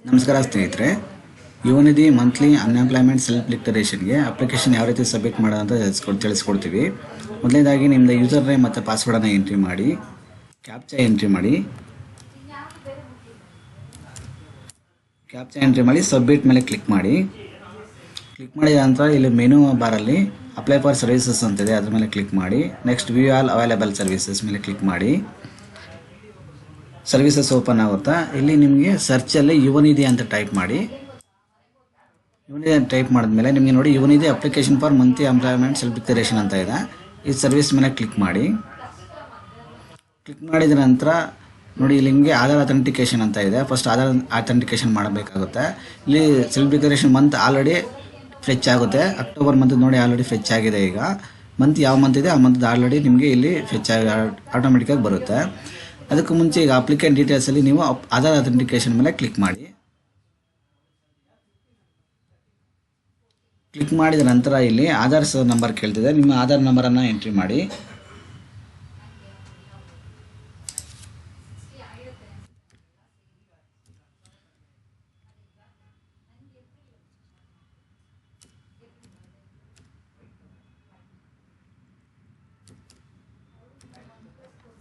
ನಮಸ್ಕಾರ ಸ್ನೇಹಿತರೆ. Yuvanidhi monthly unemployment self ಡಿಕ್ಲರೇಷನ್ಗೆ ಅಪ್ಲಿಕೇಶನ್ ಯಾವ ರೀತಿ ಸಬ್ಮಿಟ್ ಮಾಡೋದು ಅಂತ ತಿಳಿಸ್ಕೊಡ್ತೀವಿ. ಮೊದಲನೇದಾಗಿ ನಿಮ್ಮದು ಯೂಸರ್ ನೇಮ್ ಮತ್ತು ಪಾಸ್ವರ್ಡನ್ನು ಎಂಟ್ರಿ ಮಾಡಿ, ಕ್ಯಾಪ್ಚಾ ಎಂಟ್ರಿ ಮಾಡಿ ಸಬ್ಮಿಟ್ ಮೇಲೆ ಕ್ಲಿಕ್ ಮಾಡಿದ ನಂತರ ಇಲ್ಲಿ ಮೆನು ಬಾರಲ್ಲಿ ಅಪ್ಲೈ ಫಾರ್ ಸರ್ವಿಸಸ್ ಅಂತಿದೆ, ಅದ್ರ ಮೇಲೆ ಕ್ಲಿಕ್ ಮಾಡಿ. Next view all available services ಮೇಲೆ ಕ್ಲಿಕ್ ಮಾಡಿ. ಸರ್ವಿಸಸ್ ಓಪನ್ ಆಗುತ್ತಾ. ಇಲ್ಲಿ ನಿಮಗೆ ಸರ್ಚಲ್ಲಿ ಯುವನಿಧಿ ಅಂತ ಟೈಪ್ ಮಾಡಿ. ಯುವನಿಧಿ ಅಂತ ಟೈಪ್ ಮಾಡಿದ್ಮೇಲೆ ನಿಮಗೆ ನೋಡಿ Yuvanidhi application for monthly employment self declaration ಅಂತ ಇದೆ. ಈ ಸರ್ವಿಸ್ ಮೇಲೆ ಕ್ಲಿಕ್ ಮಾಡಿದ ನಂತರ ನೋಡಿ ಇಲ್ಲಿ ನಿಮಗೆ ಆಧಾರ್ ಅಥೆಂಟಿಕೇಶನ್ ಅಂತ ಇದೆ. ಫಸ್ಟ್ ಆಧಾರ್ ಅಥೆಂಟಿಕೇಶನ್ ಮಾಡಬೇಕಾಗುತ್ತೆ. ಇಲ್ಲಿ ಸೆಲ್ಫ್ ಡಿಕ್ಲರೇಷನ್ ಮಂತ್ ಆಲ್ರೆಡಿ ಫ್ರೆಚ್ ಆಗುತ್ತೆ. ಅಕ್ಟೋಬರ್ ಮಂತ್ ನೋಡಿ ಆಲ್ರೆಡಿ ಫ್ರೆಚ್ ಆಗಿದೆ. ಈಗ ಮಂತ್ ಯಾವ ಮಂತ್ ಇದೆ ಆ ಮಂತ್ ಆಲ್ರೆಡಿ ನಿಮಗೆ ಇಲ್ಲಿ ಫ್ರೆಚ್ ಆಗಿ ಆಟೋಮೆಟಿಕ್ಕಾಗಿ ಬರುತ್ತೆ. ಅದಕ್ಕೂ ಮುಂಚೆ ಈಗ ಅಪ್ಲಿಕೆಂಟ್ ಡೀಟೇಲ್ಸಲ್ಲಿ ನೀವು ಆಧಾರ್ ಅಥೆಂಟಿಕೇಶನ್ ಮೇಲೆ ಕ್ಲಿಕ್ ಮಾಡಿದ ನಂತರ ಇಲ್ಲಿ ಆಧಾರ್ ನಂಬರ್ ಕೇಳ್ತಿದೆ. ನಿಮ್ಮ ಆಧಾರ್ ನಂಬರನ್ನು ಎಂಟ್ರಿ ಮಾಡಿ.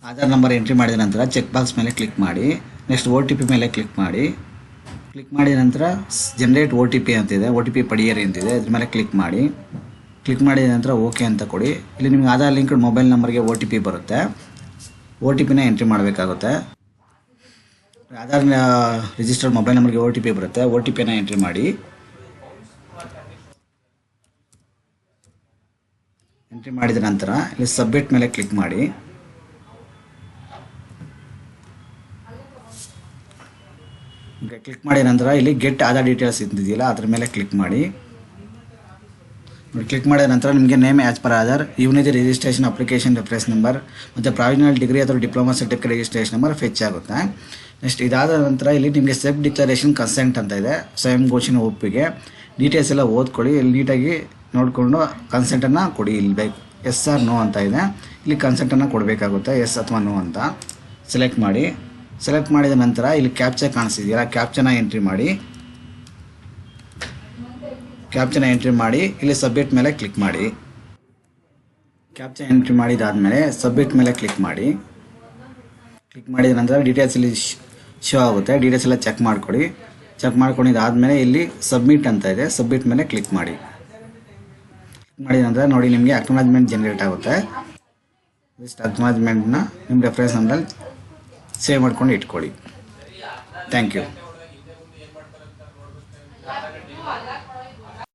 ಆಧಾರ್ ನಂಬರ್ ಎಂಟ್ರಿ ಮಾಡಿದ ನಂತರ ಚೆಕ್ ಬಾಕ್ಸ್ ಮೇಲೆ ಕ್ಲಿಕ್ ಮಾಡಿ. ನೆಕ್ಸ್ಟ್ OTP ಮೇಲೆ ಕ್ಲಿಕ್ ಮಾಡಿದ ನಂತರ ಜನರೇಟ್ OTP ಅಂತಿದೆ, OTP ಪಡಿಯರಿ ಅಂತಿದೆ, ಇದ್ರ ಮೇಲೆ ಕ್ಲಿಕ್ ಮಾಡಿದ ನಂತರ ಓಕೆ ಅಂತ ಕೊಡಿ. ಇಲ್ಲಿ ನಿಮ್ಗೆ ಆಧಾರ್ ಲಿಂಕ್ಡ್ ಮೊಬೈಲ್ ನಂಬರ್ಗೆ OTP ಬರುತ್ತೆ. OTPನ ಎಂಟ್ರಿ ಮಾಡಬೇಕಾಗುತ್ತೆ. ಆಧಾರ್ ರಿಜಿಸ್ಟರ್ಡ್ ಮೊಬೈಲ್ ನಂಬರ್ಗೆ OTP ಬರುತ್ತೆ. OTPನ ಎಂಟ್ರಿ ಮಾಡಿ. ಎಂಟ್ರಿ ಮಾಡಿದ ನಂತರ ಇಲ್ಲಿ ಸಬ್ಮಿಟ್ ಮೇಲೆ ಕ್ಲಿಕ್ ಮಾಡಿ. ಕ್ಲಿಕ್ ಮಾಡಿದ ನಂತರ ಇಲ್ಲಿ ಗೆಟ್ ಆಧಾರ್ ಡೀಟೇಲ್ಸ್ ಇದ್ದಿದೆಯಲ್ಲ ಅದ್ರ ಮೇಲೆ ಕ್ಲಿಕ್ ಮಾಡಿ. ಕ್ಲಿಕ್ ಮಾಡಿದ ನಂತರ ನಿಮಗೆ name as per Aadhaar, Yuvanidhi registration application reference number ಮತ್ತು ಪ್ರಾವಿಷನಲ್ ಡಿಗ್ರಿ ಅಥವಾ diploma certificate registration number fetch ಆಗುತ್ತೆ. ನೆಕ್ಸ್ಟ್ ಇದಾದ ನಂತರ ಇಲ್ಲಿ ನಿಮಗೆ ಸೆಲ್ಫ್ ಡಿಕ್ಲರೇಷನ್ ಕನ್ಸೆಂಟ್ ಅಂತ ಇದೆ, ಸ್ವಯಂ ಘೋಷಣೆ ಒಪ್ಪಿಗೆ. ಡೀಟೇಲ್ಸ್ ಎಲ್ಲ ಓದ್ಕೊಳ್ಳಿ. ಇಲ್ಲಿ ನೀಟಾಗಿ ನೋಡಿಕೊಂಡು ಕನ್ಸೆಂಟನ್ನು ಕೊಡಿ. ಇಲ್ಲಿ ಬೇಕು ಎಸ್ ಆರ್ ನೋ ಅಂತ ಇದೆ, ಇಲ್ಲಿ ಕನ್ಸೆಂಟನ್ನು ಕೊಡಬೇಕಾಗುತ್ತೆ. ಎಸ್ ಅಥವಾ ನೋ ಅಂತ ಸೆಲೆಕ್ಟ್ ಮಾಡಿದ ನಂತರ ಇಲ್ಲಿ ಕ್ಯಾಪ್ಚಾ ಕಾಣಿಸ್ತಿದೆಯಲ್ಲ, ಕ್ಯಾಪ್ಚನ ಎಂಟ್ರಿ ಮಾಡಿ ಇಲ್ಲಿ ಸಬ್ಮಿಟ್ ಮೇಲೆ ಕ್ಲಿಕ್ ಮಾಡಿ. ಕ್ಯಾಪ್ಚಾ ಎಂಟ್ರಿ ಮಾಡಿದಾದಮೇಲೆ ಸಬ್ಮಿಟ್ ಮೇಲೆ ಕ್ಲಿಕ್ ಮಾಡಿದ ನಂತರ ಡೀಟೇಲ್ಸ್ ಇಲ್ಲಿ ಶೋ ಆಗುತ್ತೆ. ಡೀಟೇಲ್ಸ್ ಎಲ್ಲ ಚೆಕ್ ಮಾಡ್ಕೊಂಡಿದ್ದಾದಮೇಲೆ ಇಲ್ಲಿ ಸಬ್ಮಿಟ್ ಅಂತ ಇದೆ, ಸಬ್ಮಿಟ್ ಮೇಲೆ ಕ್ಲಿಕ್ ಮಾಡಿದ ನಂತರ ನೋಡಿ ನಿಮಗೆ ಅಕ್ನಾಲಜ್ಮೆಂಟ್ ಜನರೇಟ್ ಆಗುತ್ತೆ. ಇಷ್ಟು ಅಕ್ನಾಲಜ್ಮೆಂಟ್ನ ನಿಮ್ಮ ರೆಫರೆನ್ಸ್ ನಂಬರಲ್ಲಿ ಸೇವ್ ಮಾಡ್ಕೊಂಡು ಇಟ್ಕೊಳ್ಳಿ. Thank you.